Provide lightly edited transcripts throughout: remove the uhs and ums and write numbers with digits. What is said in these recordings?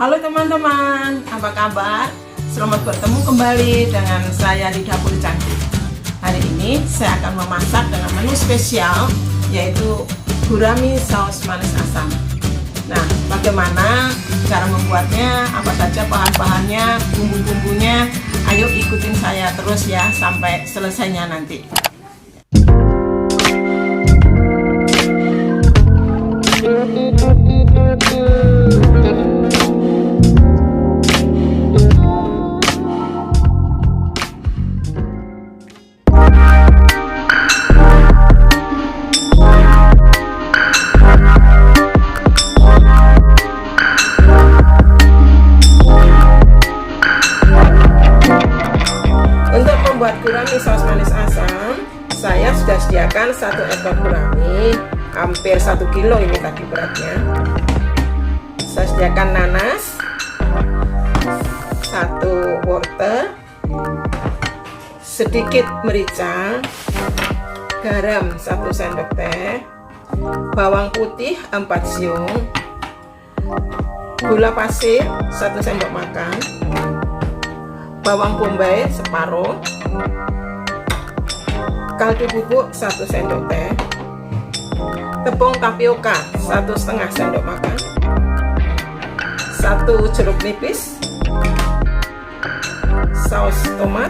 Halo teman-teman, apa kabar? Selamat bertemu kembali dengan saya di Dapur Cantik. Hari ini saya akan memasak dengan menu spesial, yaitu gurami saus manis asam. Nah, bagaimana cara membuatnya, apa saja bahan-bahannya, bumbu-bumbunya? Ayo ikutin saya terus ya sampai selesainya nanti. Buat gurami saus manis asam, saya sudah sediakan 1 ekor gurami, hampir 1 kilo ini tadi beratnya. Saya sediakan nanas, 1 wortel, sedikit merica, garam 1 sendok teh, bawang putih 4 siung, gula pasir 1 sendok makan, bawang bombay separuh, kaldu bubuk 1 sendok teh, tepung tapioka 1,5 sendok makan, 1 jeruk nipis, saus tomat,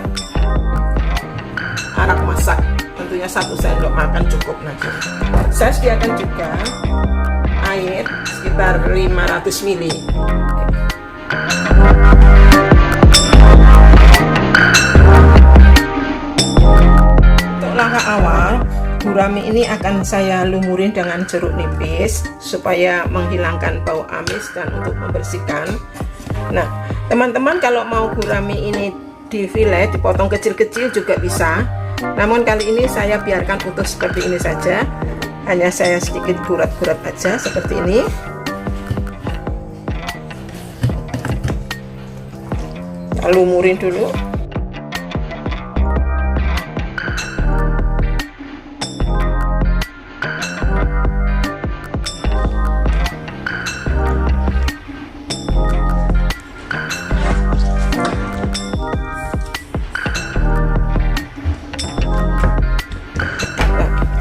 arak masak tentunya 1 sendok makan cukup nanti. Saya sediakan juga air sekitar 500 ml. Langkah awal, gurami ini akan saya lumurin dengan jeruk nipis supaya menghilangkan bau amis dan untuk membersihkan. Nah, teman-teman kalau mau gurami ini di fillet, dipotong kecil-kecil juga bisa. Namun kali ini saya biarkan utuh seperti ini saja. Hanya saya sedikit gurat-gurat aja seperti ini. Kita lumurin dulu.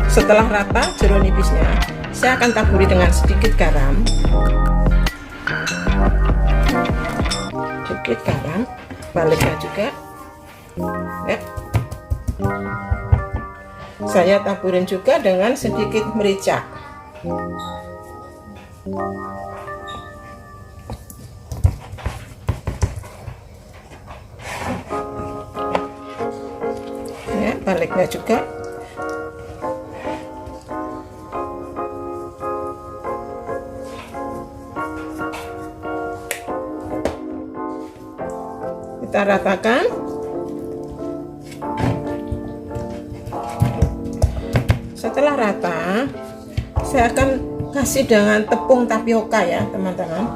Setelah rata jeruk nipisnya, saya akan taburi dengan sedikit garam. Sedikit garam, baliknya juga. Ya. Saya taburin juga dengan sedikit merica. Ya, baliknya juga. Kita ratakan. Setelah rata, saya akan kasih dengan tepung tapioka ya teman-teman.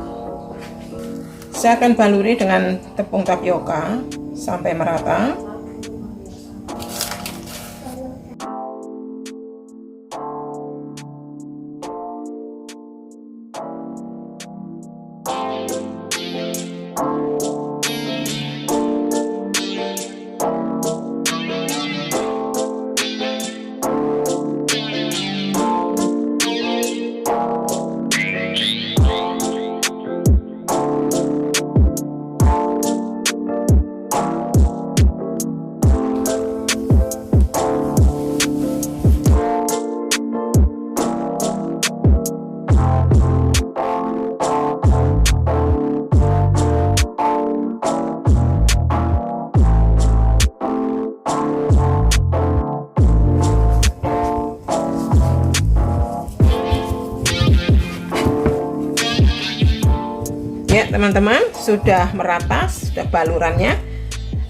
Saya akan baluri dengan tepung tapioka sampai merata. Ya teman-teman, sudah merata, sudah balurannya.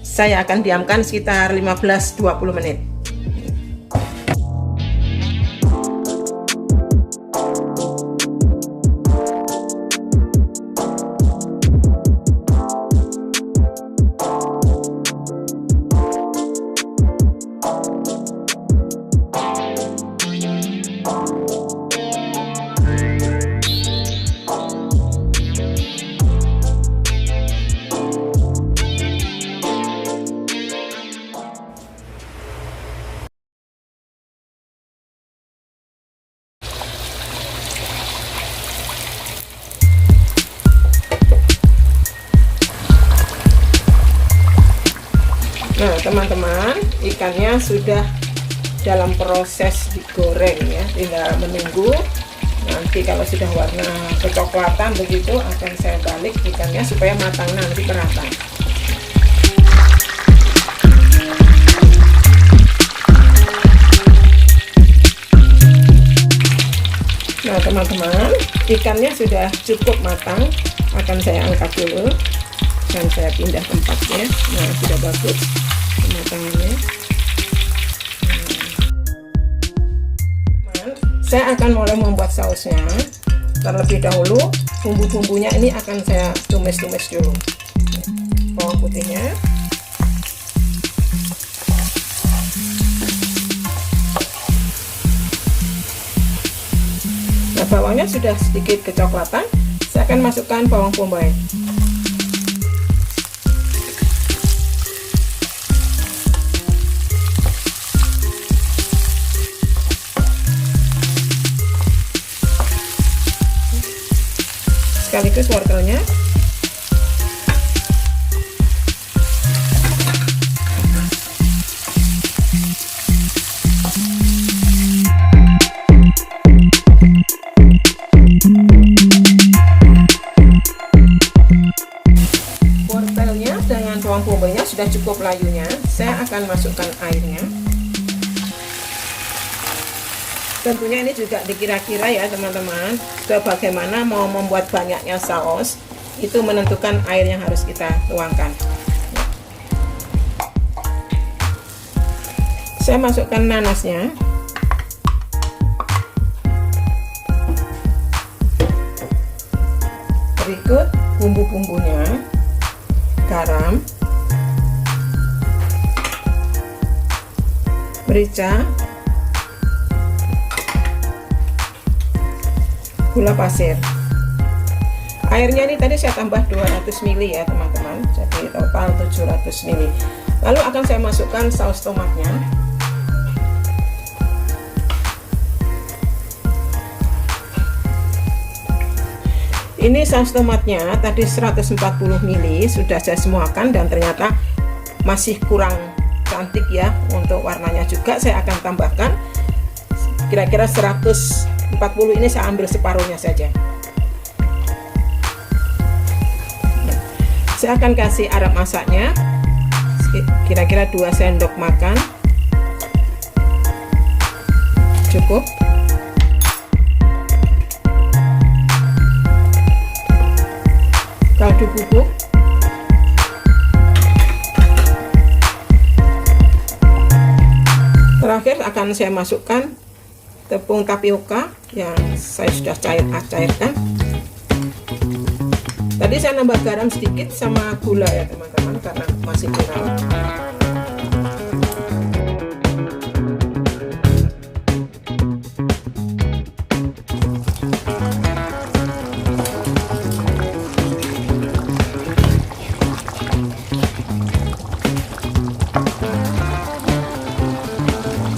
Saya akan diamkan sekitar 15-20 menit. Nah teman-teman, ikannya sudah dalam proses digoreng ya, tinggal menunggu. Nanti kalau sudah warna kecoklatan begitu akan saya balik ikannya supaya matang nanti merata. Nah teman-teman, ikannya sudah cukup matang, akan saya angkat dulu dan saya pindah tempatnya. Nah sudah bagus kematangannya. Saya akan mulai membuat sausnya. Terlebih dahulu bumbu-bumbunya ini akan saya tumis-tumis dulu. Bawang putihnya, nah bawangnya sudah sedikit kecoklatan, saya akan masukkan bawang bombay. Sekaligus wortelnya. Wortelnya dengan bawang bombaynya sudah cukup layunya. Saya akan masukkan airnya. Tentunya ini juga dikira-kira ya teman-teman, bagaimana mau membuat banyaknya saus, itu menentukan air yang harus kita tuangkan. Saya masukkan nanasnya. Berikut bumbu-bumbunya, garam, merica, gula pasir. Airnya ini tadi saya tambah 200 ml ya teman-teman, jadi total 700 ml. Lalu akan saya masukkan saus tomatnya. Ini saus tomatnya tadi 140 ml sudah saya semuakan dan ternyata masih kurang cantik ya. Untuk warnanya juga saya akan tambahkan kira-kira 140, ini saya ambil separuhnya saja. Saya akan kasih arang masaknya kira-kira 2 sendok makan, cukup. Kaldu bubuk, terakhir akan saya masukkan tepung tapioka yang saya sudah cairkan. Tadi saya nambah garam sedikit sama gula ya teman-teman karena masih kurang.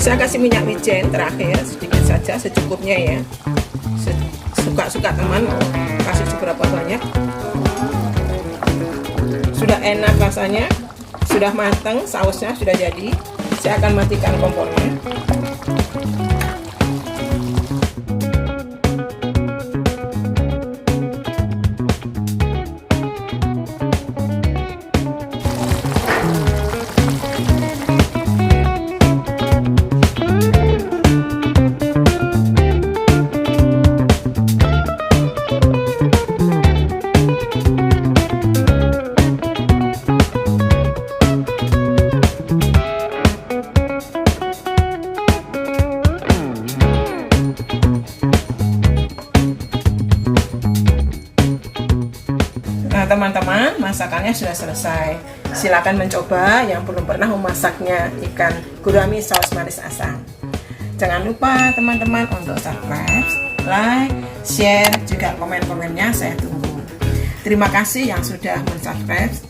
Saya kasih minyak wijen terakhir sedikit saja, secukupnya ya, suka-suka teman mau kasih seberapa banyak. Sudah enak rasanya, sudah matang, sausnya sudah jadi. Saya akan matikan kompornya. Nah teman-teman, masakannya sudah selesai. Silakan mencoba yang belum pernah memasaknya ikan gurami saus manis asam. Jangan lupa teman-teman untuk subscribe, like, share, juga komen-komennya saya tunggu. Terima kasih yang sudah mensubscribe.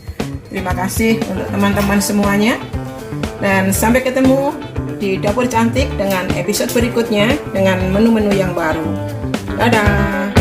Terima kasih untuk teman-teman semuanya. Dan sampai ketemu di Dapur Cantik dengan episode berikutnya dengan menu-menu yang baru. Dadah.